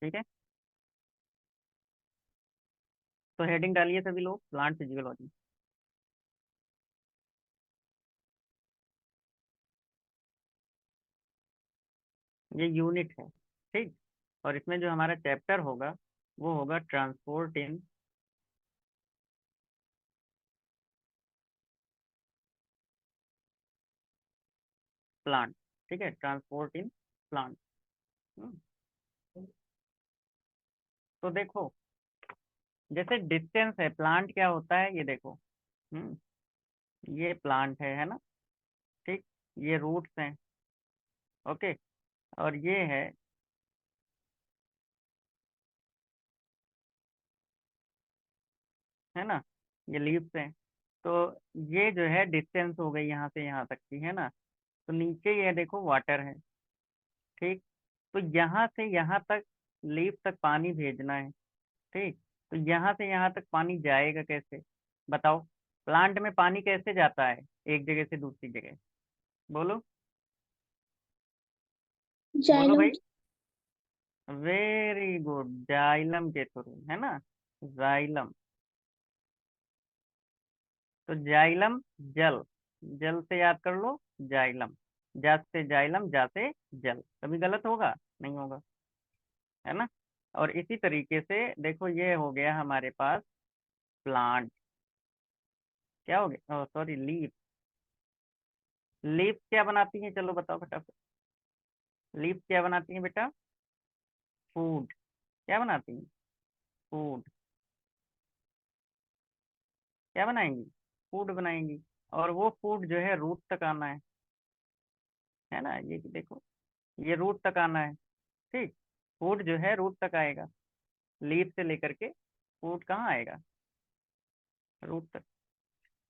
ठीक है, तो हेडिंग डालिए सभी लोग, प्लांट फिजियोलॉजी। ये यूनिट है, ठीक। और इसमें जो हमारा चैप्टर होगा वो होगा ट्रांसपोर्ट इन प्लांट। ठीक है, ट्रांसपोर्ट इन प्लांट। तो देखो, जैसे डिस्टेंस है, प्लांट क्या होता है ये देखो। हम्म ये प्लांट है ना, ठीक। ये रूट्स हैं, ओके। और ये है ना, ये लीव्स हैं। तो ये जो है डिस्टेंस हो गई यहाँ से यहाँ तक की, है ना। तो नीचे ये देखो वाटर है, ठीक। तो यहाँ से यहाँ तक लीफ तक पानी भेजना है, ठीक। तो यहाँ से यहाँ तक पानी जाएगा कैसे, बताओ। प्लांट में पानी कैसे जाता है एक जगह से दूसरी जगह, बोलो। बोलो जाइलम। भाई। वेरी गुड, जाइलम के थ्रू, है ना। जाइलम। तो जाइलम, जल, जल से याद कर लो, जाइलम। जा से जाइलम, जा से जल, कभी गलत होगा नहीं होगा, है ना। और इसी तरीके से देखो, ये हो गया हमारे पास प्लांट। क्या हो गया, सॉरी, लीफ। लीफ क्या बनाती है, चलो बताओ फटाफट। लीफ क्या बनाती है बेटा, फूड। क्या बनाती है, फूड। क्या बनाएंगी, फूड बनाएंगी। और वो फूड जो है रूट तक आना है ना। ये देखो, ये रूट तक आना है, ठीक। फूड जो है रूट तक आएगा, लीफ से लेकर के फूड कहाँ आएगा, रूट तक।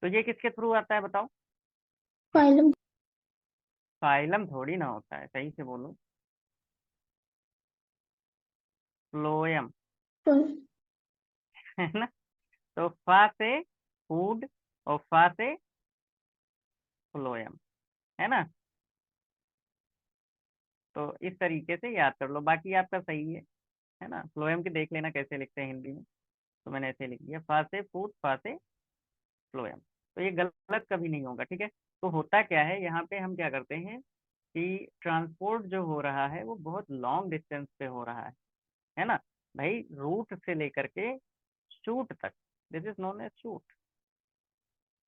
तो ये किसके थ्रू आता है बताओ। फाइलम। फाइलम थोड़ी ना होता है, सही से बोलो। फ्लोएम, है ना। तो फा से फूड और फा से फ्लोएम, है ना। तो इस तरीके से याद कर लो, बाकी आपका सही है ना। फ्लोएम के देख लेना कैसे लिखते हैं हिंदी में, तो मैंने ऐसे लिख दिया, फा से फूड, फा से फ्लोएम। तो ये गलत कभी नहीं होगा, ठीक है। तो होता क्या है, यहाँ पे हम क्या करते हैं कि ट्रांसपोर्ट जो हो रहा है वो बहुत लॉन्ग डिस्टेंस पे हो रहा है ना। भाई रूट से लेकर के शूट तक, this is known as shoot,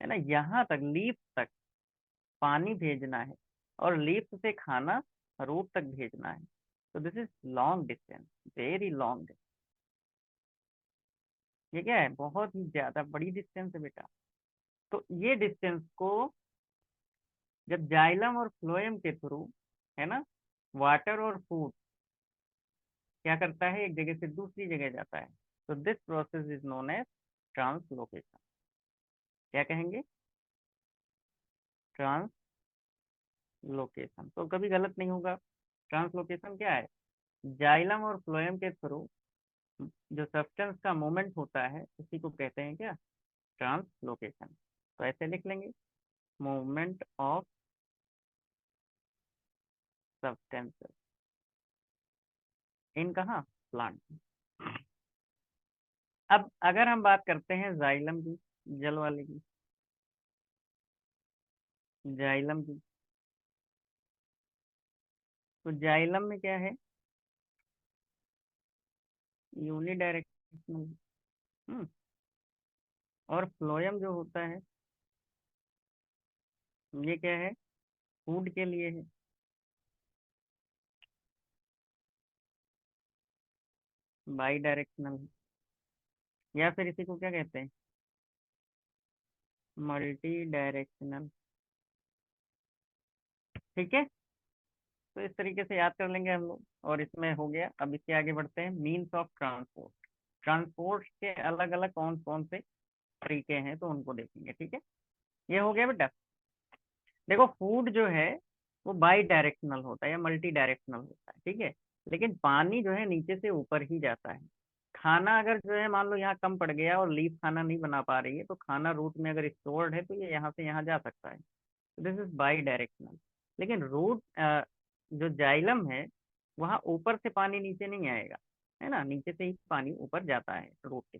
है ना। यहाँ तक लीफ तक पानी भेजना है, और लीफ से खाना रूट तक भेजना है। तो this is long distance, very long. ये क्या है, बहुत ही ज्यादा बड़ी डिस्टेंस है बेटा। तो ये डिस्टेंस को जब जाइलम और फ्लोएम के थ्रू, है ना, वाटर और फूड क्या करता है, एक जगह से दूसरी जगह जाता है। तो this process is known as translocation. क्या कहेंगे, ट्रांसलोकेशन। तो कभी गलत नहीं होगा। ट्रांसलोकेशन क्या है, जाइलम और फ्लोएम के थ्रू जो सब्सटेंस का मूवमेंट होता है उसी को कहते हैं क्या, ट्रांसलोकेशन। तो ऐसे लिख लेंगे, मूवमेंट ऑफ सब्सटेंसेस इन कहाँ, प्लांट। अब अगर हम बात करते हैं जाइलम की, जल वाले की, जाइलम की। तो जाइलम में क्या है, यूनिडायरेक्शनल। हम्म और फ्लोएम जो होता है ये क्या है, फूड के लिए है, बाई डायरेक्शनल। या फिर इसी को क्या कहते हैं, मल्टी डायरेक्शनल। ठीक है, तो इस तरीके से याद कर लेंगे हम लोग। और इसमें हो गया, अब इसके आगे बढ़ते हैं, मीन्स ऑफ ट्रांसपोर्ट। ट्रांसपोर्ट के अलग अलग कौन कौन से तरीके हैं तो उनको देखेंगे, ठीक है। ये हो गया बेटा। देखो फूड जो है वो बाई डायरेक्शनल होता है या मल्टी डायरेक्शनल होता है, ठीक है। लेकिन पानी जो है नीचे से ऊपर ही जाता है। खाना अगर जो है मान लो यहाँ कम पड़ गया और लीफ खाना नहीं बना पा रही है, तो खाना रूट में अगर स्टोर्ड है तो ये यहाँ से यहाँ जा सकता है। This is by directional. लेकिन रूट जो जाइलम है वहाँ ऊपर से पानी नीचे नहीं आएगा, है ना, नीचे से ही पानी ऊपर जाता है रूट के।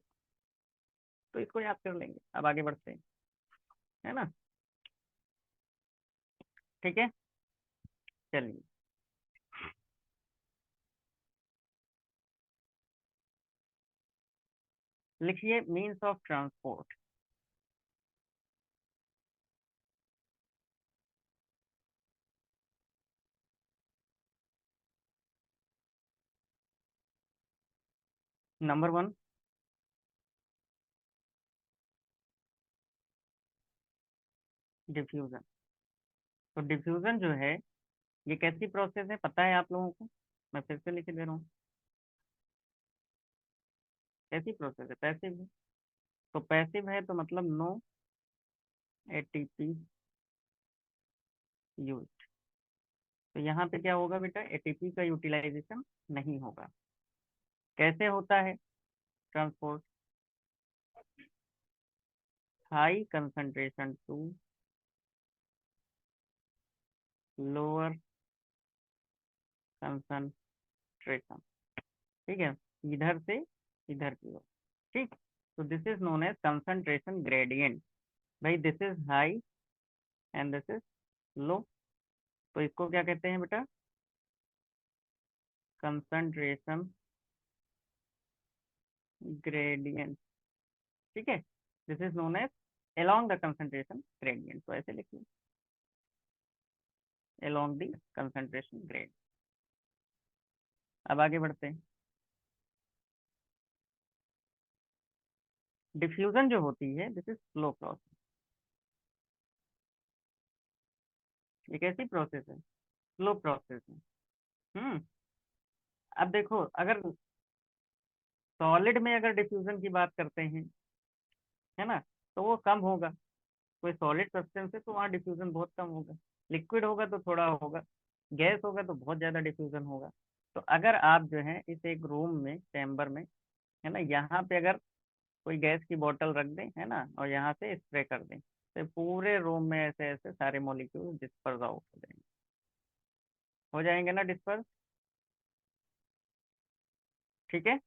तो इसको याद कर लेंगे। अब आगे बढ़ते हैं, है ना। ठीक है, चलिए। लिखिए means of transport. Number one, diffusion. तो डिफ्यूजन जो है, ये कैसी प्रोसेस है पता है आप लोगों को? मैं फिर से लिख दे रहा हूँ। कैसी प्रोसेस है? पैसिव है। तो पैसिव है तो मतलब नो एटीपी यूज। तो यहाँ पे क्या होगा बेटा? एटीपी का यूटिलाइजेशन नहीं होगा। कैसे होता है transport? High concentration to lower concentration. ठीक है, इधर से इधर की ओर। ठीक। तो this is known as concentration gradient. भाई this is high and this is low. तो इसको क्या कहते हैं बेटा? Concentration gradient. ठीक है, this is known as along the concentration gradient. तो ऐसे लिखिए, along द कंसंट्रेशन ग्रेड। अब आगे बढ़ते हैं। डिफ्यूजन जो होती है, दिस इज स्लो प्रोसेस। ये कैसी प्रोसेस है? स्लो प्रोसेस है। हम्म। अब देखो, अगर सॉलिड में अगर डिफ्यूजन की बात करते हैं, है ना, तो वो कम होगा। कोई सॉलिड सब्सटेंस है तो वहाँ डिफ्यूजन बहुत कम होगा। लिक्विड होगा तो थोड़ा होगा। गैस होगा तो बहुत ज़्यादा डिफ्यूजन होगा। तो अगर आप जो है इस एक रूम में, चैम्बर में, है ना, यहाँ पे अगर कोई गैस की बोतल रख दें, है ना, और यहाँ से स्प्रे कर दें, तो पूरे रूम में ऐसे ऐसे सारे मॉलिक्यूल डिस्पर्स आउट हो जाएंगे। हो जाएंगे ना डिस्पर्स? ठीक है,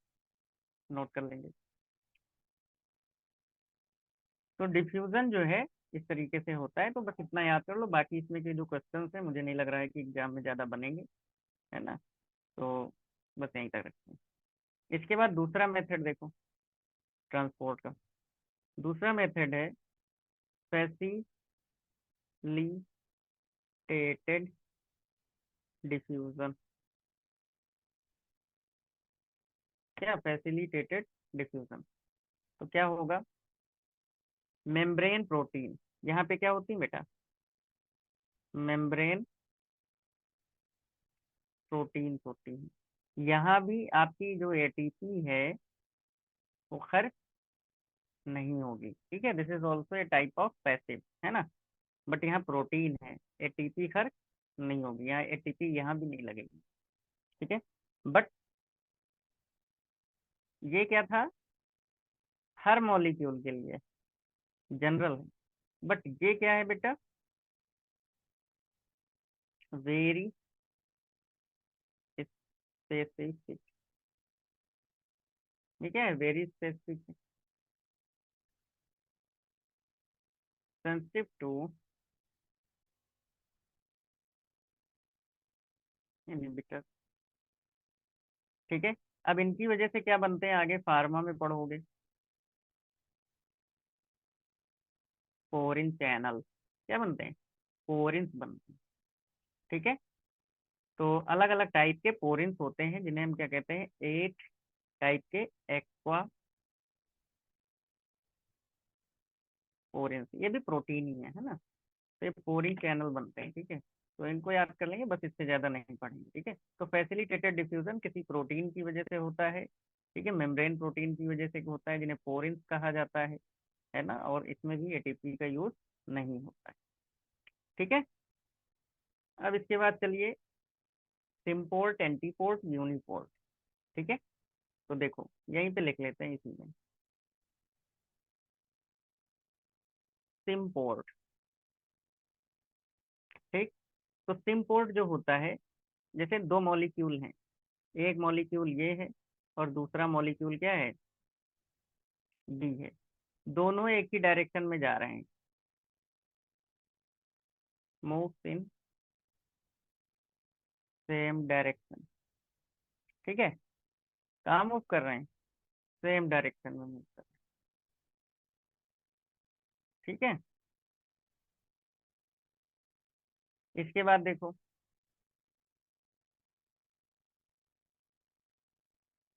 नोट कर लेंगे। तो डिफ्यूजन जो है इस तरीके से होता है। तो बस इतना याद कर लो, बाकी इसमें के जो क्वेश्चंस हैं मुझे नहीं लग रहा है कि एग्जाम में ज़्यादा बनेंगे, है ना। तो बस यहीं तक रखते हैं। इसके बाद दूसरा मेथड देखो ट्रांसपोर्ट का। दूसरा मेथड है फैसिलिटेटेड डिफ्यूजन। क्या फैसिलिटेटेड डिफ्यूजन? तो क्या होगा? मेम्ब्रेन प्रोटीन, यहाँ पे क्या होती है बेटा? मेम्ब्रेन प्रोटीन होती है। यहाँ भी आपकी जो एटीपी है वो खर्च नहीं होगी। ठीक है, this is also a type of passive, है ना। बट यहाँ प्रोटीन है, एटीपी खर्च नहीं होगी। यहाँ एटीपी यहाँ भी नहीं लगेगी। ठीक है। बट ये क्या था? हर मॉलिक्यूल के लिए जनरल है। बट ये क्या है बेटा? Very specific. ये क्या है? Very specific, sensitive to inhibitor. ठीक है। अब इनकी वजह से क्या बनते हैं, आगे फार्मा में पढ़ोगे, पोरिन चैनल। क्या बनते हैं? पोरिन्स बनते हैं। ठीक है। तो अलग अलग टाइप के पोरिन्स होते हैं जिन्हें हम क्या कहते हैं? 8 टाइप के एक्वा पोरिन्स। ये भी प्रोटीन ही है ना। तो ये पोरी चैनल बनते हैं। ठीक है, तो इनको याद कर लेंगे, बस इससे ज्यादा नहीं पढ़ेंगे। ठीक है। तो फैसिलिटेटेड डिफ्यूजन किसी प्रोटीन की वजह से होता है। ठीक है, मेम्ब्रेन प्रोटीन की वजह से होता है, जिन्हें पोरिन्स कहा जाता है ना। और इसमें भी एटीपी का यूज नहीं होता है। ठीक है। अब इसके बाद चलिए, सिम्पोर्ट, एंटीपोर्ट, यूनिपोर्ट। ठीक है। तो देखो यहीं पे लिख लेते हैं इसी में। सिम्पोर्ट। ठीक। तो सिम्पोर्ट जो होता है, जैसे दो मॉलिक्यूल हैं, एक मॉलिक्यूल ये है और दूसरा मॉलिक्यूल क्या है, बी है। दोनों एक ही डायरेक्शन में जा रहे हैं, मूव्स इन सेम डायरेक्शन। ठीक है, कहाँ मूव कर रहे हैं, सेम डायरेक्शन में मूव कर रहे हैं। ठीक है, इसके बाद देखो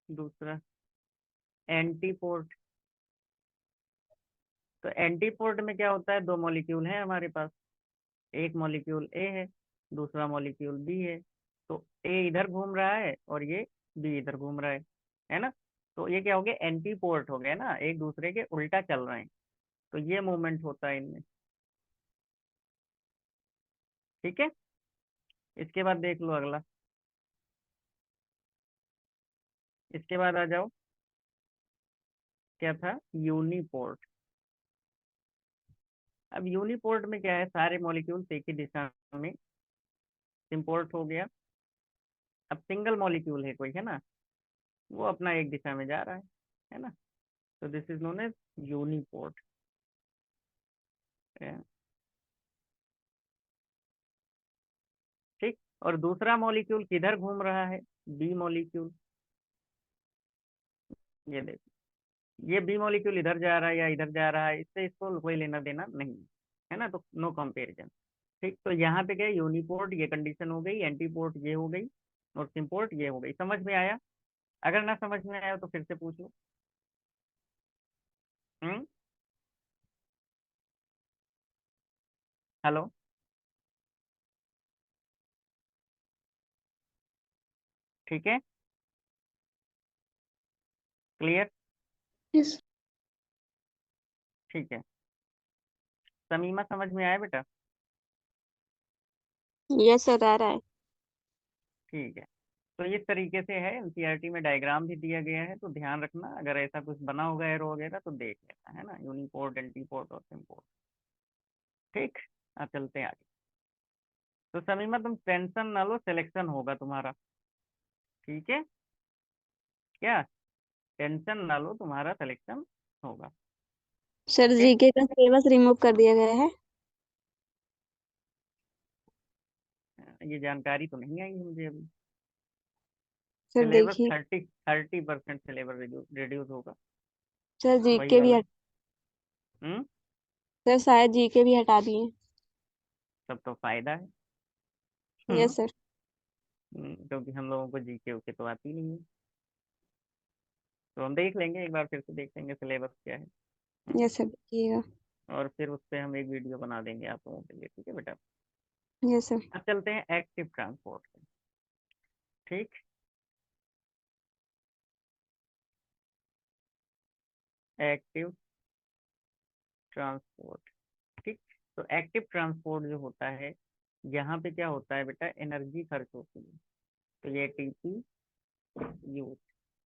दूसरा, एंटीपोर्ट। तो एंटीपोर्ट में क्या होता है, दो मॉलिक्यूल हैं हमारे पास, एक मॉलिक्यूल ए है, दूसरा मॉलिक्यूल बी है। तो ए इधर घूम रहा है और ये बी इधर घूम रहा है ना। तो ये क्या हो गया, एंटीपोर्ट हो गया ना, एक दूसरे के उल्टा चल रहे हैं। तो ये मूवमेंट होता है इनमें। ठीक है, इसके बाद देख लो अगला, इसके बाद आ जाओ, क्या था, यूनिपोर्ट। अब यूनिपोर्ट में क्या है, सारे मॉलिक्यूल एक ही दिशा में इम्पोर्ट हो गया। अब सिंगल मॉलिक्यूल है कोई, है ना, वो अपना एक दिशा में जा रहा है ना। तो this is known as uniport. ठीक, और दूसरा मॉलिक्यूल किधर घूम रहा है, बी मॉलिक्यूल। ये देखो, ये बी मॉलिक्यूल इधर जा रहा है या इधर जा रहा है, इससे इसको कोई लेना देना नहीं है ना, तो नो कंपेरिजन। ठीक, तो यहाँ पे क्या है, यूनिपोर्ट ये कंडीशन हो गई, एंटीपोर्ट ये हो गई, और सिम्पोर्ट ये हो गई। समझ में आया? अगर ना समझ में आया तो फिर से पूछ लो। हम्म, हेलो, ठीक है, क्लियर, यस। ठीक है। समीमा समझ में आया बेटा? यस सर, आ रहा है। ठीक है, तो इस तरीके से है, एनसीईआरटी में डायग्राम भी दिया गया है, तो ध्यान रखना, अगर ऐसा कुछ बना होगा एरो वगैरह तो देख लेना, है ना, यूनिपोर्ट, एंटीपोर्ट और सिम्पोर्ट। ठीक, अब चलते हैं आगे। तो समीमा तुम टेंशन ना लो, सिलेक्शन होगा तुम्हारा। ठीक है, क्या, टेंशन ना लो, तुम्हारा सिलेक्शन होगा। सर ओके, जीके का सिलेबस रिमूव कर दिया गया है। ये जानकारी तो नहीं आई मुझे अभी। सर सिलेबस देखिए। 30% सिलेबस रिड्यूस होगा, सर वही जीके भी वाला। हट हम्म, सर शायद जीके भी हटा दिए। सब तो फायदा है। Yes sir. क्योंकि हम लोगों को जीके उके तो आती नहीं है। तो हम देख लेंगे एक बार, फिर से देख लेंगे सिलेबस क्या है। हम्म, यस सर, देखिएगा। और फिर उस पर हम एक वीडियो बना देंगे आप लोगों के लिए। ठीक है बेटा, यस सर। अब चलते हैं एक्टिव ट्रांसपोर्ट पे। ठीक, एक्टिव ट्रांसपोर्ट। ठीक, तो एक्टिव ट्रांसपोर्ट जो होता है, यहाँ पे क्या होता है बेटा, एनर्जी खर्च होती है। तो ये एटीपी यूज,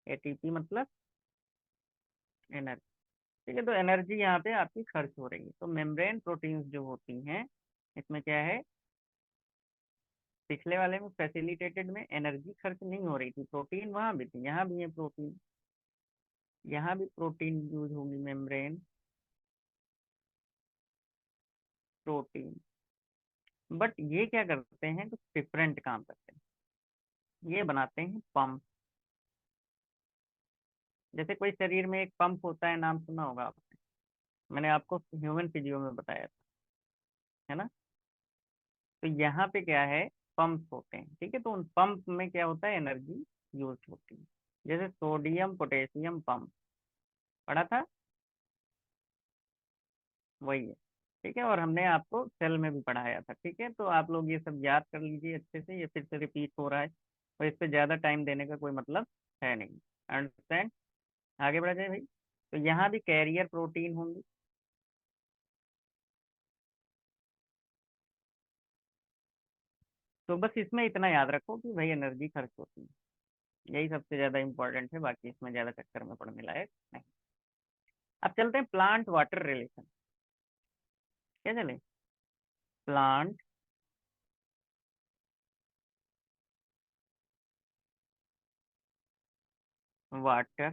एटीपी मतलब एनर्जी। ठीक है, तो एनर्जी यहाँ पे आपकी खर्च हो रही है। तो मेम्ब्रेन प्रोटीन्स जो होती हैं, इसमें क्या है, पिछले वाले में फैसिलिटेटेड में एनर्जी खर्च नहीं हो रही थी, प्रोटीन वहां भी थी, यहाँ भी है प्रोटीन, यहाँ भी प्रोटीन यूज होगी, मेम्ब्रेन प्रोटीन। बट ये क्या करते हैं, कुछ डिफरेंट काम करते हैं, ये बनाते हैं पंप। जैसे कोई शरीर में एक पंप होता है, नाम सुना होगा आपने, मैंने आपको ह्यूमन फिजियो में बताया था, है ना। तो यहाँ पे क्या है, पंप होते हैं। ठीक है, तो उन पंप में क्या होता है, एनर्जी यूज होती है। जैसे सोडियम पोटेशियम पंप पढ़ा था, वही है। ठीक है, और हमने आपको सेल में भी पढ़ाया था। ठीक है, तो आप लोग ये सब याद कर लीजिए अच्छे से, ये फिर से रिपीट हो रहा है, और इस पे ज़्यादा टाइम देने का कोई मतलब है नहीं। अंडरस्टैंड? आगे बढ़ा जाए भाई। तो यहाँ भी कैरियर प्रोटीन होंगी। तो बस इसमें इतना याद रखो कि भाई एनर्जी खर्च होती है, यही सबसे ज़्यादा इंपॉर्टेंट है, बाकी इसमें ज़्यादा चक्कर में पड़ने लायक नहीं। अब चलते हैं प्लांट वाटर रिलेशन। क्या चले, प्लांट वाटर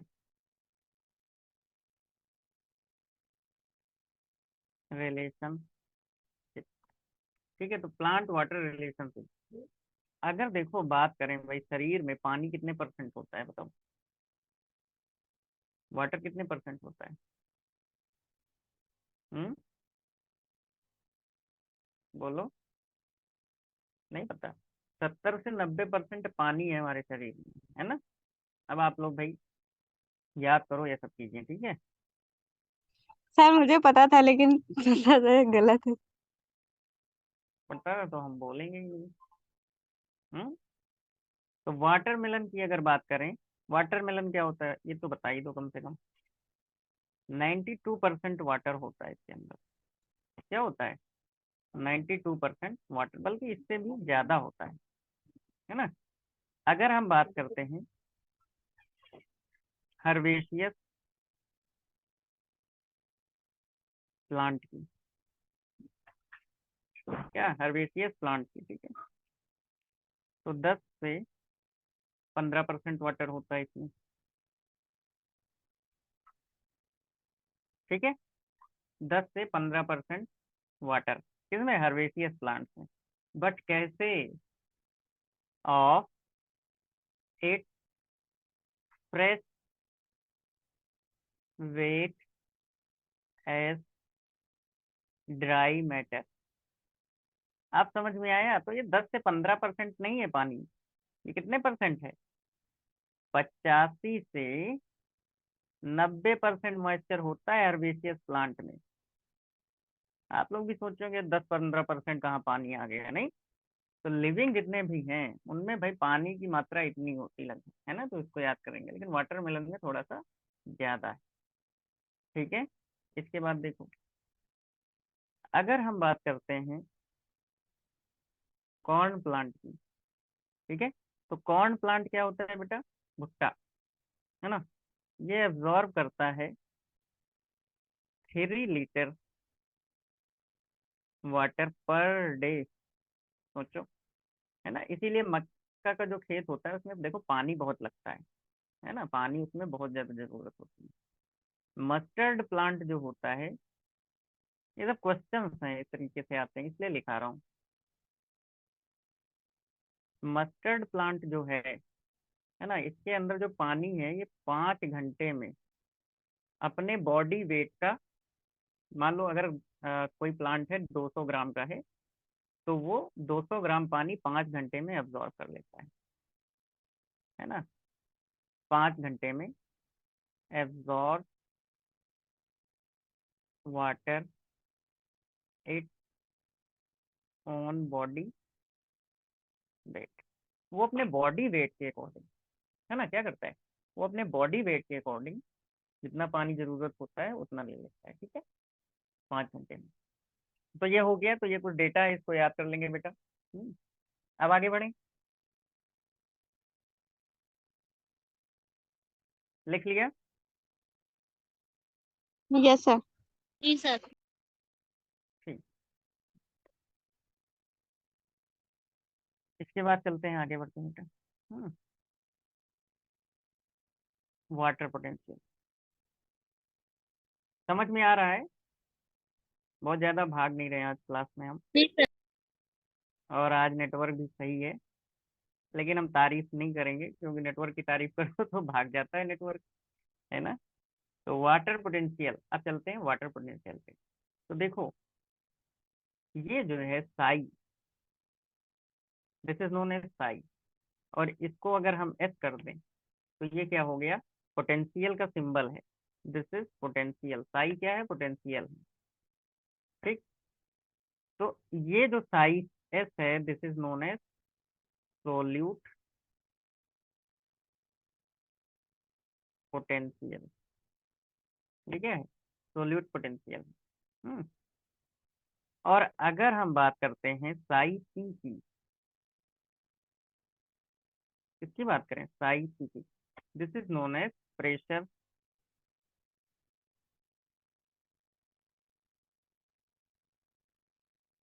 रिलेशनशिप। ठीक है, तो प्लांट वाटर रिलेशनशिप। अगर देखो बात करें भाई, शरीर में पानी कितने परसेंट होता है बताओ, वाटर कितने परसेंट होता है? हम्म, बोलो। नहीं पता। 70 से 90% पानी है हमारे शरीर में, है ना। अब आप लोग भाई याद करो ये सब चीजें, ठीक है। सर मुझे पता था लेकिन पता था गलत है। पता है तो हम बोलेंगे ही नहीं। हम्म। तो वाटरमेलन की अगर बात करें, वाटरमेलन क्या होता है ये तो बता ही दो कम से कम। 92% वाटर होता है इसके अंदर। क्या होता है? 92% वाटर, बल्कि इससे भी ज्यादा होता है ना। अगर हम बात करते हैं हर्बेशियस प्लांट की, क्या हर्बेशियस प्लांट की, ठीक है, तो 10 से 15% वाटर होता है इसमें। ठीक है, 10 से 15% वाटर किसमें? हर्बेशियस प्लांट में। बट कैसे? Of it fresh weight as dry matter. आप समझ में आया? तो ये 10 से 15% नहीं है पानी, ये कितने परसेंट है? 85 से 90% मॉइस्चर होता है हर्बेशियस प्लांट में। आप लोग भी सोचोगे 10-15% कहाँ पानी आ गया, नहीं। तो लिविंग जितने भी हैं उनमें भाई पानी की मात्रा इतनी होती लगभग, है ना, तो इसको याद करेंगे, लेकिन वाटरमेलन में थोड़ा सा ज्यादा है। ठीक है, इसके बाद देखो, अगर हम बात करते हैं कॉर्न प्लांट की, ठीक है, तो कॉर्न प्लांट क्या होता है बेटा? भुट्टा, है ना। ये एब्जॉर्ब करता है 3 लीटर वाटर पर डे। सोचो, है ना, इसीलिए मक्का का जो खेत होता है उसमें देखो पानी बहुत लगता है ना, पानी उसमें बहुत ज्यादा जरूरत होती है। मस्टर्ड प्लांट जो होता है, ये सब क्वेश्चंस हैं इस तरीके से आते हैं इसलिए लिखा रहा हूँ। मस्टर्ड प्लांट जो है ना, इसके अंदर जो पानी है ये 5 घंटे में अपने बॉडी वेट का, मान लो अगर कोई प्लांट है 200 ग्राम का है, तो वो 200 ग्राम पानी 5 घंटे में एब्जॉर्ब कर लेता है ना। 5 घंटे में absorb water it on body weight. वो अपने बॉडी वेट के अकॉर्डिंग, है ना, क्या करता है? वो अपने बॉडी वेट के अकॉर्डिंग जितना पानी जरूरत होता है उतना ले लेता है, ठीक है, 5 घंटे में। तो ये हो गया, तो ये कुछ डेटा है, इसको याद कर लेंगे बेटा। अब आगे बढ़ें। लिख लिया? Yes sir. जी सर। ठीक। इसके बाद चलते हैं, आगे बढ़ते हैं बेटा। वाटर पोटेंशियल समझ में आ रहा है? बहुत ज्यादा भाग नहीं रहे हैं आज क्लास में हम, जी सर। और आज नेटवर्क भी सही है, लेकिन हम तारीफ नहीं करेंगे क्योंकि नेटवर्क की तारीफ करो तो भाग जाता है नेटवर्क, है ना। तो वाटर पोटेंशियल, अब चलते हैं वाटर पोटेंशियल पे। तो देखो, ये जो है psi, this is known as psi, और इसको अगर हम एस कर दें तो ये क्या हो गया? पोटेंशियल का सिंबल है। दिस इज पोटेंशियल, साई क्या है? पोटेंशियल। ठीक। तो ये जो साई एस है, this is known as solute potential. ठीक है, सोल्यूट पोटेंशियल। हम्म। और अगर हम बात करते हैं साई सी की, किसकी बात करें? साई सी की, this is known as pressure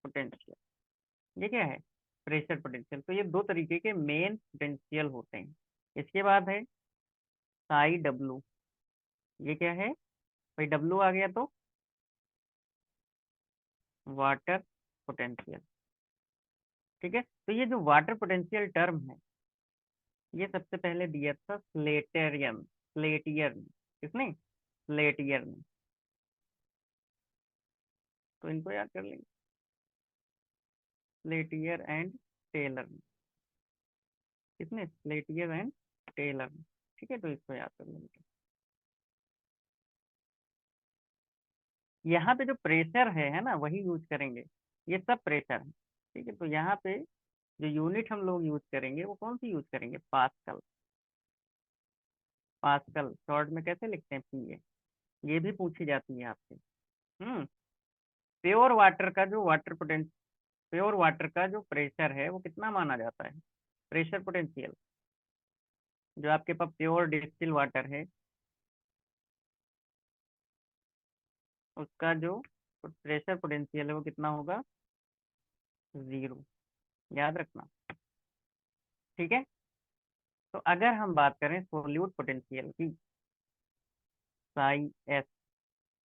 potential. ये क्या है? Pressure potential. तो ये दो तरीके के मेन पोटेंशियल होते हैं। इसके बाद है साई डब्लू, ये क्या है भाई? डब्लू आ गया तो वाटर पोटेंशियल। ठीक है, तो ये जो वाटर पोटेंशियल टर्म है, ये सबसे पहले दिया था स्लेटेरियन, स्लेटियर ने। किसने? स्लेटियर ने। तो इनको याद कर लेंगे, स्लेटियर एंड टेलर ने। किसने? स्लेटियर एंड टेलर ने। ठीक है, तो इसको याद कर लेंगे। यहाँ पे जो प्रेशर है ना, वही यूज करेंगे। ये सब प्रेशर है। ठीक है, तो यहाँ पे जो यूनिट हम लोग यूज करेंगे वो कौन सी यूज करेंगे? पास्कल। पास्कल शॉर्ट में कैसे लिखते हैं? पीए। ये भी पूछी जाती है आपसे। हम्म। प्योर वाटर का जो वाटर पोटेंशियल, प्योर वाटर का जो प्रेशर है वो कितना माना जाता है? Pressure potential. जो आपके पास प्योर डिस्टिल वाटर है, उसका जो प्रेशर पोटेंशियल है वो कितना होगा? 0। याद रखना। ठीक है, तो अगर हम बात करें सोल्यूट पोटेंशियल की, साई एस,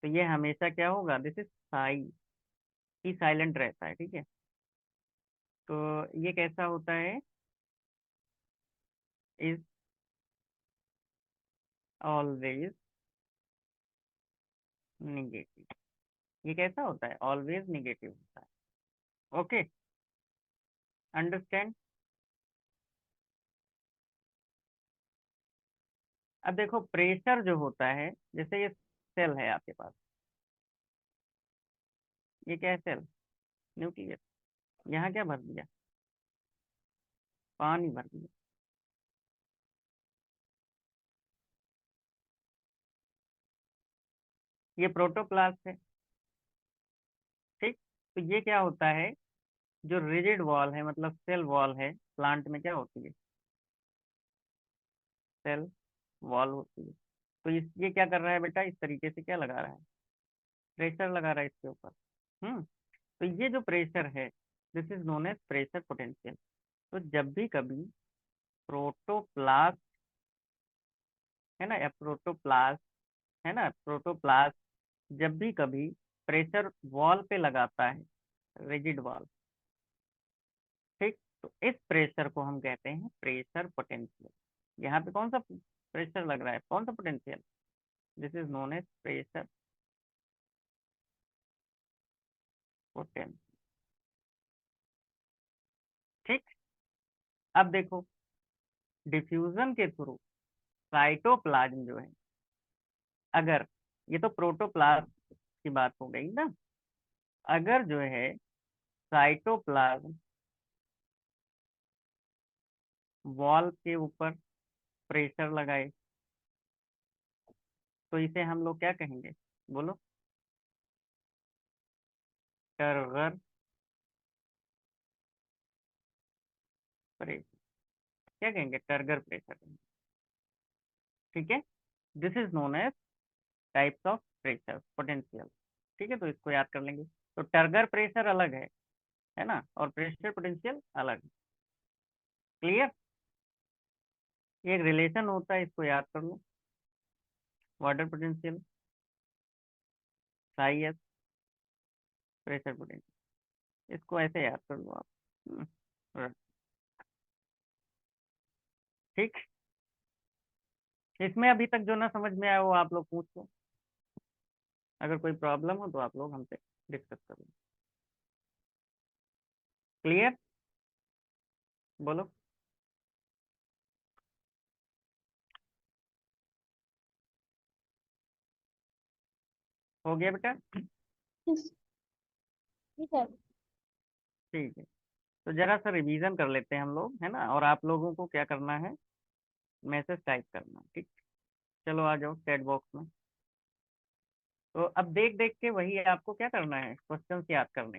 तो ये हमेशा क्या होगा? This is Sai. E silent रहता है। ठीक है, तो ये कैसा होता है? Is always negative. ये कैसा होता है? ऑलवेज निगेटिव होता है। Okay, understand? अब देखो प्रेशर जो होता है, जैसे ये सेल है आपके पास, ये क्या है? Cell, nucleus. यहाँ क्या भर दिया? पानी भर दिया। ये प्रोटोप्लास्ट है। ठीक, तो ये क्या होता है? जो रिजिड वॉल है, मतलब सेल वॉल है, प्लांट में क्या होती है? सेल वॉल होती है। तो ये क्या कर रहा है बेटा? इस तरीके से क्या लगा रहा है? प्रेशर लगा रहा है इसके ऊपर। हम्म। तो ये जो प्रेशर है, this is known as pressure potential. तो जब भी कभी प्रोटोप्लास्ट, है ना, या प्रोटोप्लास्ट, है ना, प्रोटोप्लास्ट जब भी कभी प्रेशर वॉल पे लगाता है, रिजिड वॉल, ठीक, तो इस प्रेशर को हम कहते हैं प्रेशर पोटेंशियल। यहाँ पे कौन सा प्रेशर लग रहा है? कौन सा potential? This is known as pressure potential. ठीक, अब देखो डिफ्यूजन के थ्रू साइटोप्लाज्म जो है, अगर, ये तो प्रोटोप्लाज्म की बात हो गई ना, अगर जो है साइटोप्लाज्म वॉल के ऊपर प्रेशर लगाए, तो इसे हम लोग क्या कहेंगे? बोलो। Turgor pressure. क्या कहेंगे? Turgor pressure. ठीक है, this is known as types of pressure potential. ठीक है, तो इसको याद कर लेंगे। तो टर्गर प्रेशर अलग है ना, और प्रेशर पोटेंशियल अलग है। क्लियर? ये एक रिलेशन होता है, इसको याद कर लो। Water potential, psi S, pressure potential, इसको ऐसे याद कर लो आप। right, ठीक। इसमें अभी तक जो ना समझ में आया वो आप लोग पूछ लो। अगर कोई प्रॉब्लम हो तो आप लोग हमसे डिस्कस कर लो। क्लियर? बोलो। हो गया बेटा? ठीक है। ठीक है, तो जरा सा रिवीजन कर लेते हैं हम लोग, है ना, और आप लोगों को क्या करना है? मैसेज टाइप करना। ठीक, चलो आ जाओ चैट बॉक्स में। तो अब देख देख के वही आपको क्या करना है? क्वेश्चन याद करने,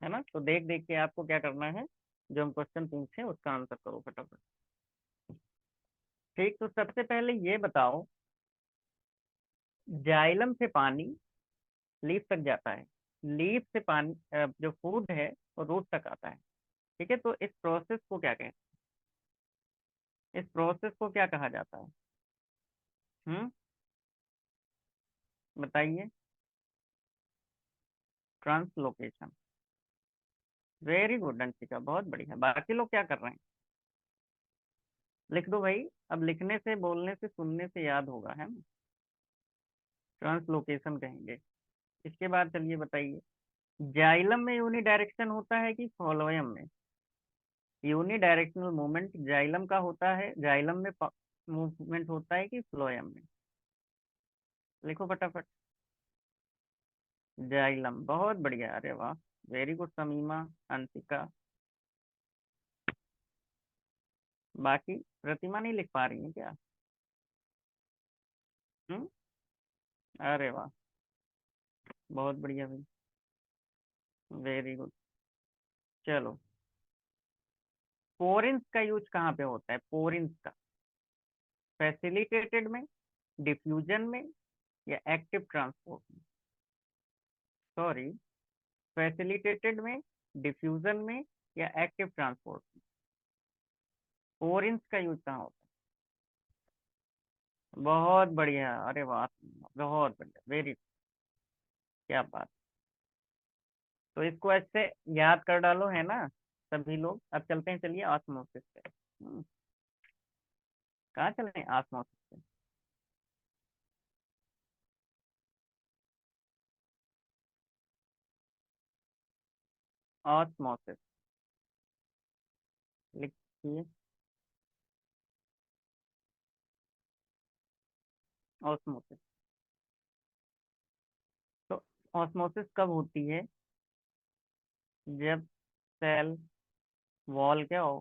है ना, तो देख देख के आपको क्या करना है? जो हम क्वेश्चन पूछे उसका आंसर करो फटाफट। ठीक, तो सबसे पहले ये बताओ, जाइलम से पानी लीफ तक जाता है, लीफ से पानी जो फूड है वो रूट तक आता है। ठीक है, तो इस प्रोसेस को क्या कहते हैं? इस प्रोसेस को क्या कहा जाता है? हम्म, बताइए। ट्रांसलोकेशन। वेरी गुड अंशिका, बहुत बढ़िया। बाकी लोग क्या कर रहे हैं? लिख दो भाई। अब लिखने से, बोलने से, सुनने से याद होगा, है ना? ट्रांसलोकेशन कहेंगे। इसके बाद चलिए बताइए, जाइलम में यूनि डायरेक्शन होता है कि फ्लोएम में? यूनि डायरेक्शनल मूवमेंट जाइलम का होता है, जाइलम में मूवमेंट होता है कि फ्लोएम में? लिखो फटाफट। जाइलम, बहुत बढ़िया, अरे वाह। Very good Samima, Anshika. बाकी प्रतिमा नहीं लिख पा रही है क्या? हम्म, अरे वाह, बहुत बढ़िया भाई। Very good. चलो, पोरेंस का यूज कहाँ पे होता है? पोरेंस का फैसिलिटेटेड में, डिफ्यूजन में, या एक्टिव ट्रांसपोर्ट में? सॉरी, फैसिलिटेटेड में, डिफ्यूजन में, या एक्टिव ट्रांसपोर्ट में? पोरेंस का यूज कहाँ होता है? बहुत बढ़िया, अरे वाह, बहुत बढ़िया, वेरी। क्या बात। तो इसको ऐसे याद कर डालो, है ना सभी लोग? अब चलते हैं, चलिए ऑस्मोसिस पे। कहाँ चले ऑस्मोसिस पे? ऑस्मोसिस, लिखिए। ऑस्मोसिस। तो ऑस्मोसिस कब होती है? जब सेल वॉल क्या हो,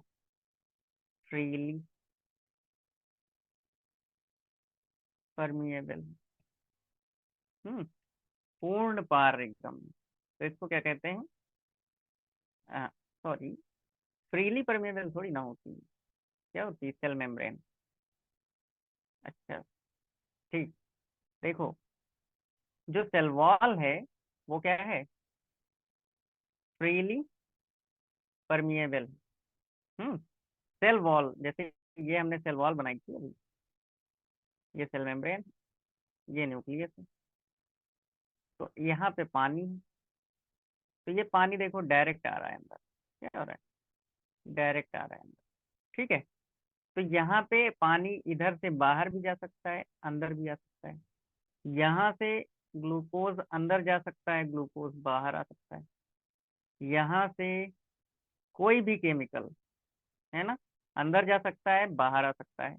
फ्रीली परमिएबल। हम्म, पूर्ण पार एकदम। तो इसको क्या कहते हैं? सॉरी, फ्रीली परमिएबल थोड़ी ना होती है। क्या होती है? Cell membrane. अच्छा, ठीक। देखो, जो सेल वॉल है वो क्या है? Freely permeable. हम्म, सेल वॉल जैसे, ये हमने सेल वॉल बनाई थी अभी, ये सेल मेम्ब्रेन, ये न्यूक्लियस है। तो यहाँ पे पानी है। तो ये पानी देखो डायरेक्ट आ रहा है अंदर। क्या हो रहा है? डायरेक्ट आ रहा है अंदर। ठीक है। तो यहाँ पे पानी इधर से बाहर भी जा सकता है, अंदर भी आ सकता है। यहाँ से ग्लूकोज अंदर जा सकता है, ग्लूकोज बाहर आ सकता है। यहाँ से कोई भी केमिकल, है ना, अंदर जा सकता है, बाहर आ सकता है।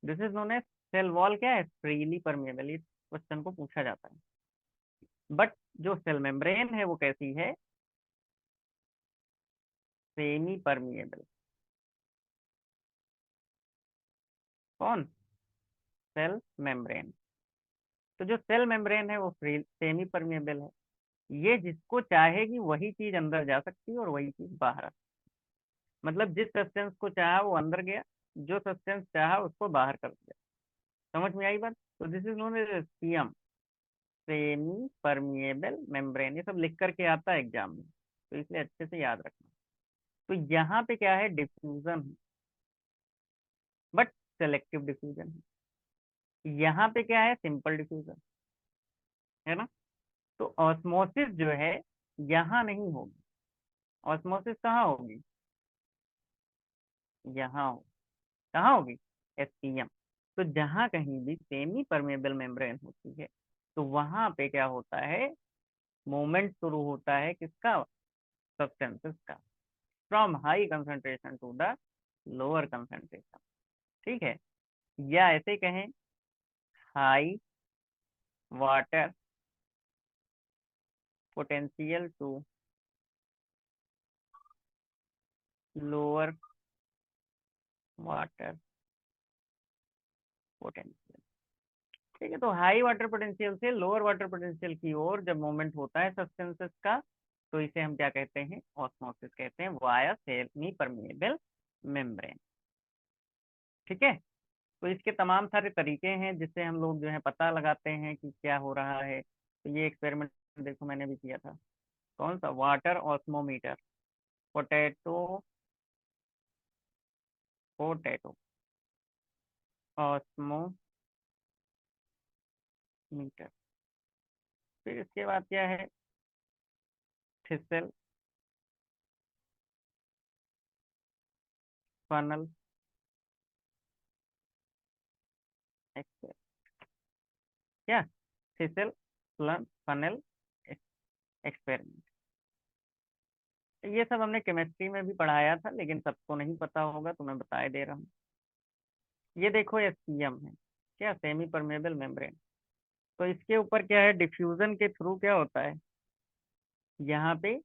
This is known as cell wall. क्या है? Freely permeable. इस क्वेश्चन को पूछा जाता है। बट जो सेल मेम्ब्रेन है वो कैसी है? Semi permeable. कौन? Cell membrane. तो जो सेल मेम्ब्रेन है वो फ्री सेमी परमिएबल है। ये जिसको चाहेगी वही चीज अंदर जा सकती है और वही चीज बाहर आ सकती है। मतलब जिस सब्सटेंस को चाहा वो अंदर गया, जो सब्सटेंस चाहा उसको बाहर कर दिया। समझ में आई बात? तो this is known as CM, semi permeable membrane. ये सब लिख करके आता है एग्जाम में, तो इसलिए अच्छे से याद रखना। तो यहाँ पे क्या है? डिफ्यूजन है, बट सेलेक्टिव डिफ्यूजन है। यहाँ पे क्या है? सिंपल डिफ्यूजन, है ना? तो ऑस्मोसिस जो है यहाँ नहीं होगी। ऑस्मोसिस कहाँ होगी? यहाँ हो। कहाँ होगी? एसटीएम। तो जहाँ कहीं भी सेमी परमेबल मेम्ब्रेन होती है, तो वहां पे क्या होता है? मूवमेंट शुरू होता है किसका? सब्सटेंसेस का, from high concentration to the lower concentration. ठीक है? या ऐसे कहें, high water potential to lower water potential. ठीक है, तो हाई वाटर पोटेंशियल से लोअर वाटर पोटेंशियल की ओर जब मूवमेंट होता है सब्सटेंसेस का, तो इसे हम क्या कहते हैं? ऑस्मोसिस कहते हैं, वाया सेमी परमिएबल मेम्ब्रेन। ठीक है। तो इसके तमाम सारे तरीके हैं जिससे हम लोग जो है पता लगाते हैं कि क्या हो रहा है। तो ये एक्सपेरिमेंट देखो मैंने भी किया था। कौन सा? Water osmometer. Potato, potato osmometer. Meter. फिर इसके बाद क्या है, थिसल, फनल, क्या, थिसल, फनल, एक्सपेरिमेंट। ये सब हमने केमिस्ट्री में भी पढ़ाया था, लेकिन सबको नहीं पता होगा तो मैं बताए दे रहा हूँ। ये देखो एसपीएम है, क्या, सेमी परमेबल मेम्ब्रेन। तो इसके ऊपर क्या है, डिफ्यूजन के थ्रू क्या होता है, यहाँ पे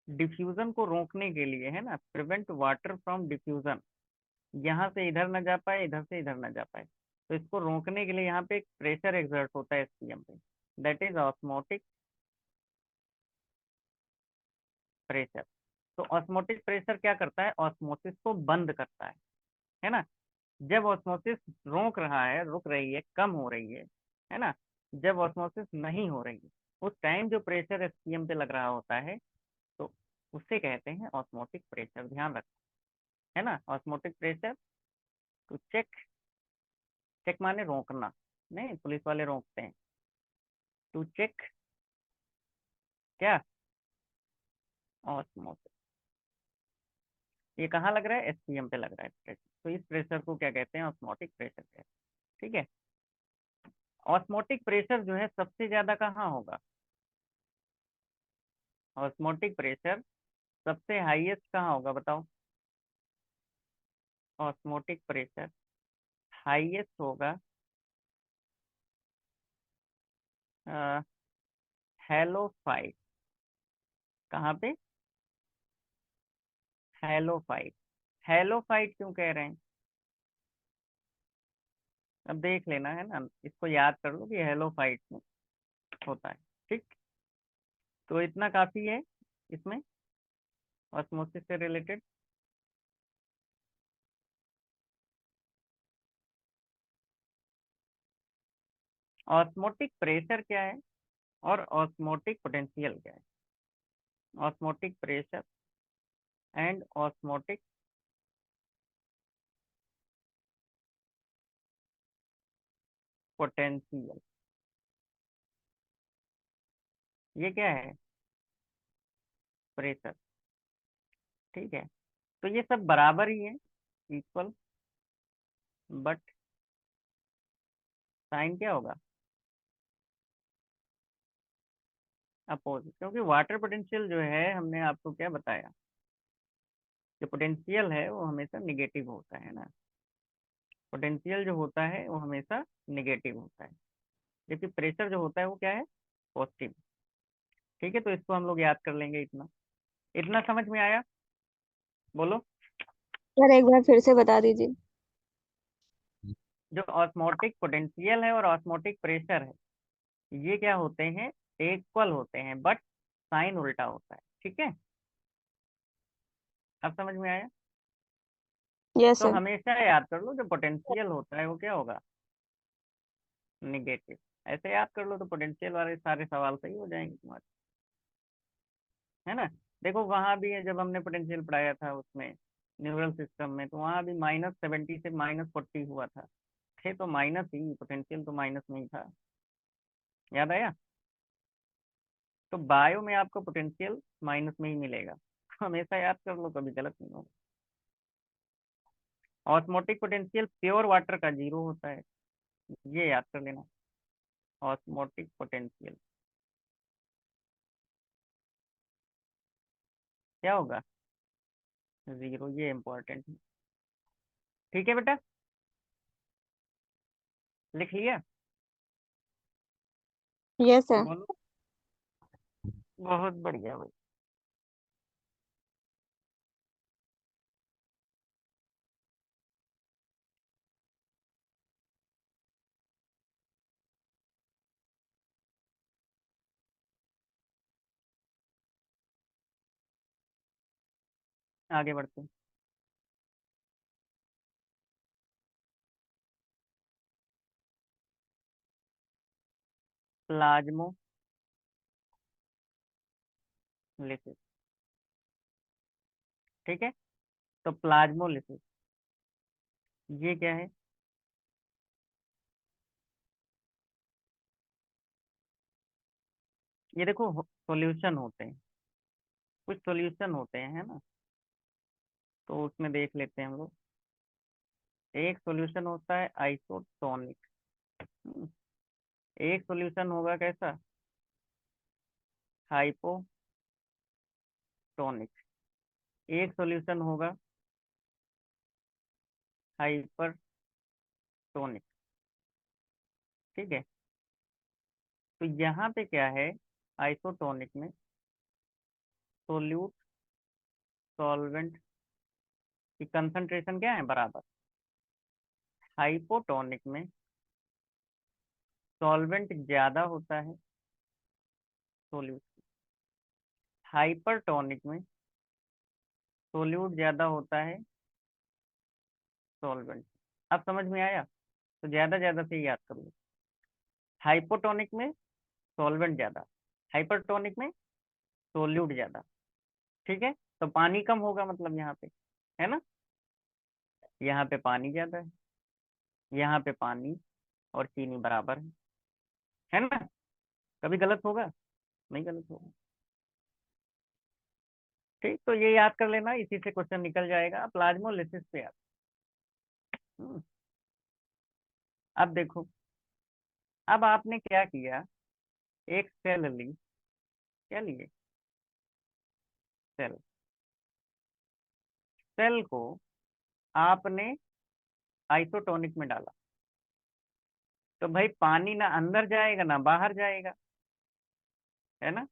डिफ्यूजन को रोकने के लिए, है ना, प्रिवेंट वाटर फ्रॉम डिफ्यूजन, यहाँ से इधर न जा पाए, इधर से इधर न जा पाए, तो इसको रोकने के लिए यहाँ पे एक प्रेशर एक्सर्ट होता है एसपीएम पे, दैट इज ऑस्मोटिक प्रेशर। तो ऑस्मोटिक प्रेशर क्या करता है, ऑस्मोसिस को बंद करता है ना। जब ऑस्मोसिस रोक रहा है, रुक रही है, कम हो रही है ना, जब ऑस्मोसिस नहीं हो रही है, उस टाइम जो प्रेशर एसपीएम पे लग रहा होता है, तो उसे कहते हैं ऑस्मोटिक प्रेशर, ध्यान रखना, है ना। Osmotic pressure to check, check माने रोकना, नहीं पुलिस वाले रोकते हैं, टू चेक, क्या, ऑस्मोसिस। ये कहाँ लग रहा है, एसपीएम पे लग रहा है प्रेशर, तो इस प्रेशर को क्या कहते हैं, ऑस्मोटिक प्रेशर कहते हैं। ठीक है। ऑस्मोटिक प्रेशर जो है सबसे ज्यादा कहाँ होगा, ऑस्मोटिक प्रेशर सबसे हाईएस्ट कहाँ होगा बताओ, ऑस्मोटिक प्रेशर हाईएस्ट होगा हेलोफाइट। कहाँ पे, हेलोफाइट। हेलोफाइट क्यों कह रहे हैं, अब देख लेना, है ना, इसको याद कर लो कि हेलोफाइट में होता है। ठीक, तो इतना काफी है इसमें ऑस्मोसिस से रिलेटेड। ऑस्मोटिक प्रेशर क्या है और ऑस्मोटिक पोटेंशियल क्या है, osmotic pressure and osmotic potential, ये क्या है, प्रेशर। ठीक है, तो ये सब बराबर ही है, इक्वल, बट साइन क्या होगा, अपोजिट, क्योंकि वाटर पोटेंशियल जो है, हमने आपको क्या बताया, कि पोटेंशियल है वो हमेशा निगेटिव होता है ना, पोटेंशियल जो होता है वो हमेशा निगेटिव होता है, जबकि प्रेशर जो होता है वो क्या है, पॉजिटिव। ठीक है, तो इसको हम लोग याद कर लेंगे, इतना, इतना समझ में आया, बोलो। सर एक बार फिर से बता दीजिए। जो ऑस्मोटिक पोटेंशियल है और ऑस्मोटिक प्रेशर है, ये क्या होते हैं, इक्वल होते हैं, बट साइन उल्टा होता है। ठीक है, अब समझ में आया। यस तो सर। हमेशा याद कर लो, जो पोटेंशियल होता है वो क्या होगा, निगेटिव। ऐसे याद कर लो तो पोटेंशियल वाले सारे सवाल सही हो जाएंगे तुम्हारे, है ना। देखो वहां भी है, जब हमने पोटेंशियल पढ़ाया था उसमें न्यूरल सिस्टम में, तो वहां भी -70 से -40 हुआ था, थे तो माइनस ही, पोटेंशियल तो माइनस में ही था, याद आया। तो बायो में आपको पोटेंशियल माइनस में ही मिलेगा, हमेशा याद कर लो, कभी गलत नहीं होगा। ऑस्मोटिक पोटेंशियल प्योर वाटर का 0 होता है, ये याद कर लेना, ऑस्मोटिक पोटेंशियल क्या होगा, 0, ये इंपॉर्टेंट है। ठीक है बेटा, लिख लिया, यस सर। बोलो, बहुत बढ़िया भाई। आगे बढ़ते हैं। प्लाज्मो लिसिस, ठीक है, तो प्लाज्मोलिसिस ये क्या है, ये देखो सॉल्यूशन होते हैं, कुछ सॉल्यूशन होते हैं, है ना। तो उसमें देख लेते हैं हम लोग। एक सॉल्यूशन होता है आइसोटोनिक। एक सॉल्यूशन होगा कैसा, हाइपोटोनिक। एक सॉल्यूशन होगा हाइपरटोनिक। ठीक है। तो यहाँ पे क्या है, आइसोटोनिक में सोल्यूट सॉल्वेंट की कंसंट्रेशन क्या है, बराबर। हाइपोटोनिक में सॉल्वेंट ज्यादा होता है सोल्यूट। हाइपरटोनिक में सोल्यूट ज्यादा होता है सॉल्वेंट। अब समझ में आया, तो ज्यादा ज्यादा से याद कर लो। हाइपोटोनिक में सॉल्वेंट ज्यादा, हाइपरटोनिक में सोल्यूट ज्यादा। ठीक है। तो पानी कम होगा मतलब यहाँ पे, है ना। यहाँ पे पानी ज्यादा है, यहाँ पे पानी और चीनी बराबर है ना। कभी गलत होगा, नहीं गलत होगा। ठीक, तो ये याद कर लेना, इसी से क्वेश्चन निकल जाएगा प्लाज्मोलिसिस पे याद। हम्म, अब देखो, अब आपने क्या किया, एक सेल ली। क्या लिए, सेल। सेल को आपने आइसोटोनिक में डाला, तो भाई पानी ना अंदर जाएगा ना बाहर जाएगा, है ना।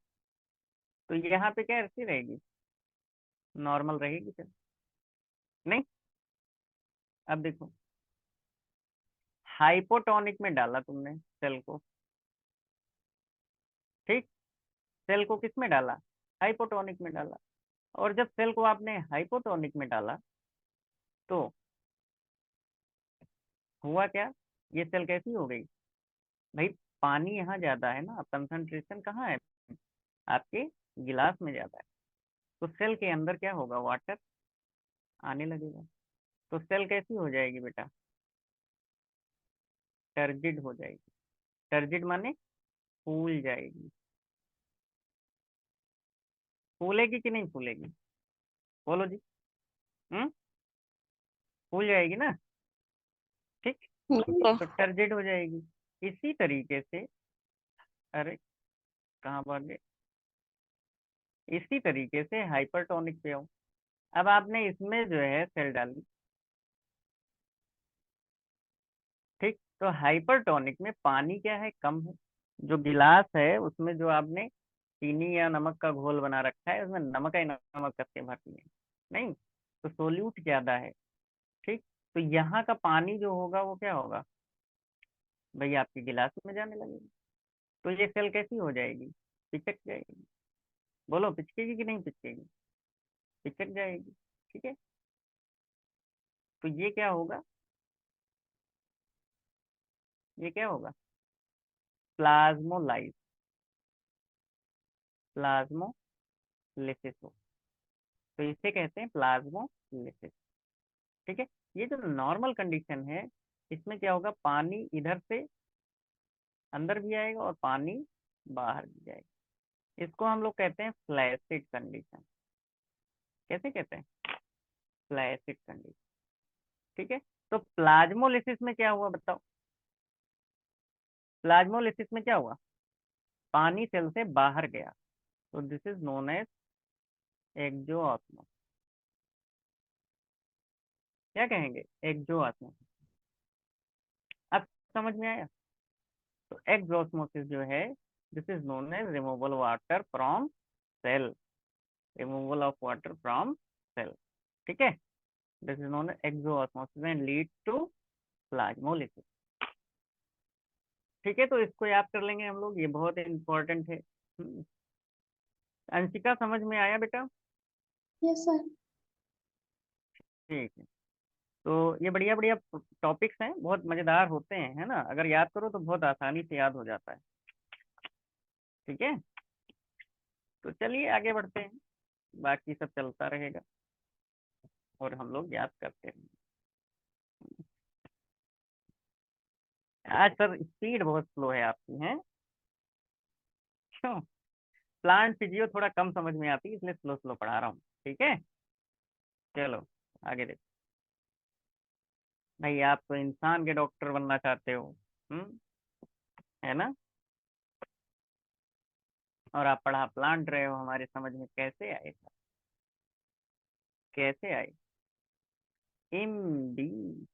तो यहाँ पे क्या ऐसी रहेगी, नॉर्मल रहेगी सेल, नहीं। अब देखो, हाइपोटोनिक में डाला तुमने सेल को। ठीक, सेल को किस में डाला, हाइपोटोनिक में डाला। और जब सेल को आपने हाइपोटोनिक में डाला, तो हुआ क्या, ये सेल कैसी हो गई, भाई पानी यहाँ ज्यादा है ना, कंसंट्रेशन कहाँ है, आपके गिलास में ज्यादा है। तो सेल के अंदर क्या होगा, वाटर आने लगेगा। तो सेल कैसी हो जाएगी बेटा, टर्जिड हो जाएगी। टर्जिड माने फूल जाएगी। फूलेगी कि नहीं फूलेगी, बोलो जी। हम्म, फूल जाएगी ना। ठीक, ठीक है। तो टर्जिड हो जाएगी। इसी तरीके से, अरे कहाँ भाग गए, इसी तरीके से हाइपरटोनिक पे आओ। अब आपने इसमें जो है सेल डाली। ठीक, तो हाइपरटोनिक में पानी क्या है, कम है। जो गिलास है उसमें जो आपने चीनी या नमक का घोल बना रखा है, उसमें नमक ही नमक करके भर दिए, नहीं। तो सोल्यूट ज्यादा है। ठीक, तो यहाँ का पानी जो होगा वो क्या होगा, भाई आपके गिलास में जाने लगेगा। तो ये सेल कैसी हो जाएगी, पिचक जाएगी। बोलो पिचकेगी कि नहीं पिचकेगी, पिचक जाएगी। ठीक है। तो ये क्या होगा, ये क्या होगा, प्लाज्मोलाइज, प्लाज्मोलिसिस हो। तो इसे कहते हैं प्लाज्मोलिसिस। ठीक है। ये जो नॉर्मल कंडीशन है, इसमें क्या होगा, पानी इधर से अंदर भी आएगा और पानी बाहर भी जाएगा। इसको हम लोग कहते हैं फ्लैसिड कंडीशन। कैसे कहते हैं, फ्लैसिड कंडीशन। ठीक है। तो प्लाज्मोलिसिस में क्या हुआ बताओ, प्लाज्मोलिसिस में क्या हुआ, पानी सेल से बाहर गया। तो दिस इज नोन एज एक्सोऑस्मोसिस। क्या कहेंगे, एक्सोऑस्मोसिस। अब समझ में आया। तो एक्सोऑस्मोसिस जो है, this is known as removal water from cell, removal of water from cell. ठीक है। This is known as exosmosis and lead to plasmolysis. ठीक है, तो इसको याद कर लेंगे हम लोग, ये बहुत इंपॉर्टेंट है। अंशिका समझ में आया बेटा, यस सर। ठीक है। तो ये बढ़िया बढ़िया टॉपिक्स हैं, बहुत मजेदार होते हैं, है ना। अगर याद करो तो बहुत आसानी से याद हो जाता है। ठीक है, तो चलिए आगे बढ़ते हैं, बाकी सब चलता रहेगा और हम लोग याद करते रहेंगे। आज सर स्पीड बहुत स्लो है आपकी, है क्यों। प्लांट फिजियो थोड़ा कम समझ में आती है, इसलिए स्लो स्लो पढ़ा रहा हूँ, ठीक है। चलो आगे देखो। भाई आप तो इंसान के डॉक्टर बनना चाहते हो, हम्म, है ना। और आप पढ़ा प्लांट रहे हो, हमारे समझ में कैसे आएगा, कैसे आए। Imbibition,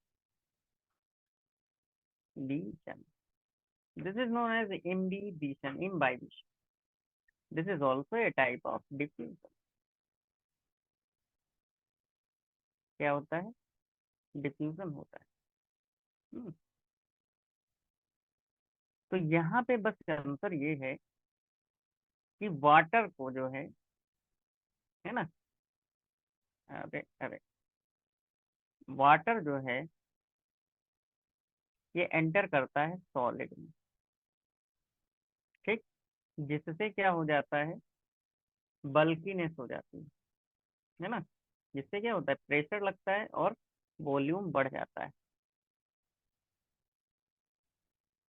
this is known as imbibition, imbibition. This is also a type of diffusion. क्या होता है, डिफ्यूजन होता है। हम्म, तो यहाँ पे बस आंसर ये है कि वाटर को जो है ना, अरे अरे, वाटर जो है ये एंटर करता है सॉलिड में, ठीक। जिससे क्या हो जाता है, बल्कीनेस हो जाती है ना। जिससे क्या होता है, प्रेशर लगता है और वॉल्यूम बढ़ जाता है,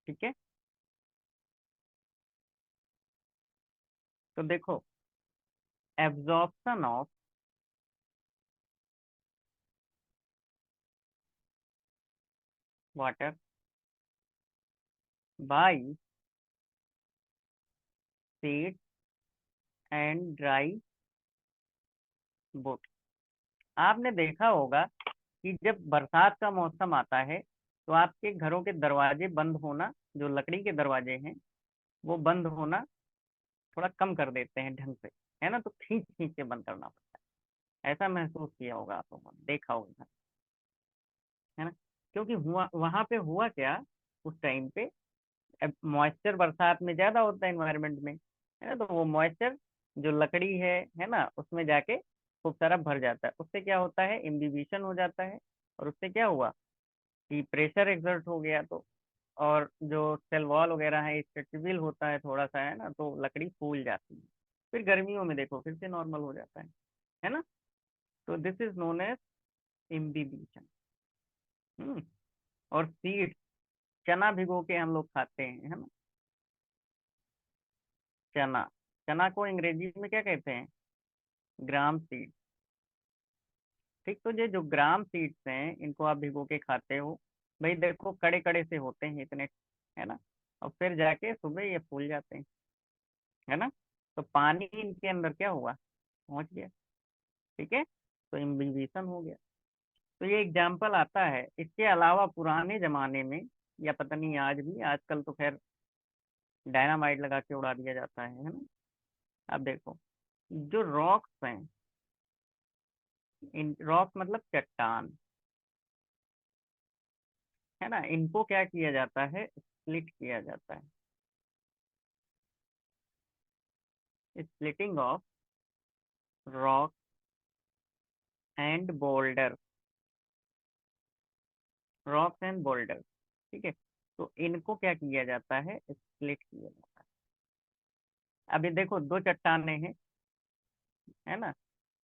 ठीक है। तो देखो, absorption of water bye seed and dry Bush. आपने देखा होगा कि जब बरसात का मौसम आता है तो आपके घरों के दरवाजे बंद होना, जो लकड़ी के दरवाजे हैं वो बंद होना थोड़ा कम कर देते हैं ढंग से, है ना। तो खींच खींच के बंद करना पड़ता है। ऐसा महसूस किया होगा आप लोगों ने, देखा होगा, है ना। क्योंकि हुआ वहां पे हुआ क्या, उस टाइम पे मॉइस्चर बरसात में ज्यादा होता है इन्वायरमेंट में, है ना। तो वो मॉइस्चर जो लकड़ी है ना, उसमें जाके खूब सारा भर जाता है। उससे क्या होता है, इम्बिबिशन हो जाता है। और उससे क्या हुआ कि प्रेशर एक्सर्ट हो गया, तो और जो सेल वॉल वगैरह है स्ट्रेचेबल होता है थोड़ा सा, है ना, तो लकड़ी फूल जाती है। फिर गर्मियों में देखो फिर से नॉर्मल हो जाता है ना। तो this is known as imbibition. हम्म। और सीड, चना भिगो के हम लोग खाते हैं, है ना। चना, चना को अंग्रेजी में क्या कहते हैं, ग्राम सीड, ठीक। तो ये जो ग्राम सीड्स हैं इनको आप भिगो के खाते हो। भाई देखो कड़े कड़े से होते हैं इतने, है ना। और फिर जाके सुबह ये फूल जाते हैं, है ना। तो पानी इनके अंदर क्या हुआ, पहुंच गया, ठीक है। तो इम्बिबिशन हो गया। तो ये एग्जाम्पल आता है। इसके अलावा पुराने जमाने में, या पता नहीं आज भी, आजकल तो खैर डायनामाइट लगा के उड़ा दिया जाता है ना। अब देखो, जो रॉक्स हैं, इन रॉक्स मतलब चट्टान, है ना, इनको क्या किया जाता है, स्प्लिट किया जाता है। Splitting of rock and boulder, rocks and boulder, ठीक है। तो इनको क्या किया जाता है, स्प्लिट किया जाता है। अभी देखो दो चट्टाने हैं, है ना।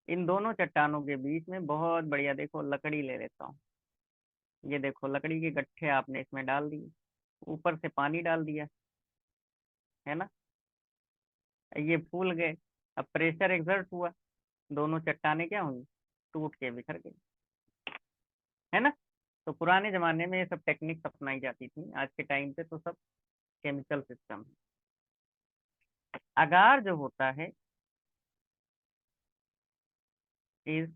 इन दोनों चट्टानों के बीच में बहुत बढ़िया, देखो लकड़ी ले लेता हूँ। ये देखो लकड़ी के गट्ठे आपने इसमें डाल दिए, ऊपर से पानी डाल दिया, है ना। ये फूल गए। अब प्रेशर एक्सर्ट हुआ, दोनों चट्टाने क्या हुई, टूट के बिखर गई, है ना। तो पुराने जमाने में ये सब टेक्निक्स अपनाई जाती थी। आज के टाइम पे तो सब केमिकल सिस्टम है। अगार जो होता है is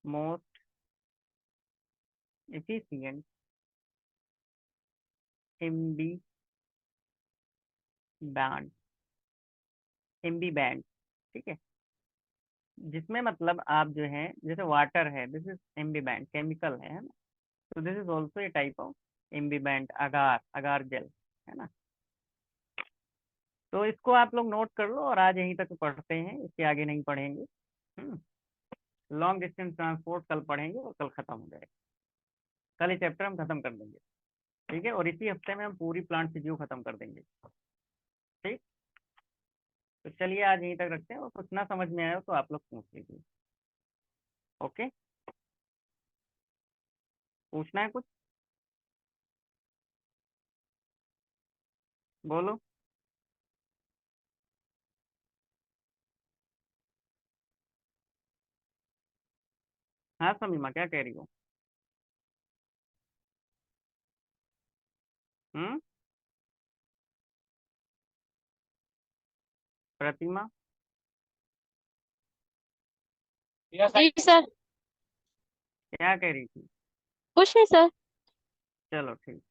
most efficient MB band, MB band, ठीक है। जिसमें मतलब आप जो है, जैसे वाटर है, this is MB band, chemical है ना। तो this is also a type of MB band, agar, agar gel, है ना। तो इसको आप लोग नोट कर लो, और आज यहीं तक पढ़ते हैं, इसके आगे नहीं पढ़ेंगे। लॉन्ग डिस्टेंस ट्रांसपोर्ट कल पढ़ेंगे और कल खत्म हो जाएगा। कल ये चैप्टर हम खत्म कर देंगे, ठीक है। और इसी हफ्ते में हम पूरी प्लांट फिजियो खत्म कर देंगे, ठीक। तो चलिए आज यहीं तक रखते हैं, और कुछ ना समझ में आया हो तो आप लोग पूछ लीजिए। ओके, पूछना है कुछ, बोलो। हाँ समीमा, क्या कह रही हो? हम्म। प्रतिमा। जी सर। क्या कह रही थी? कुछ नहीं सर। चलो ठीक।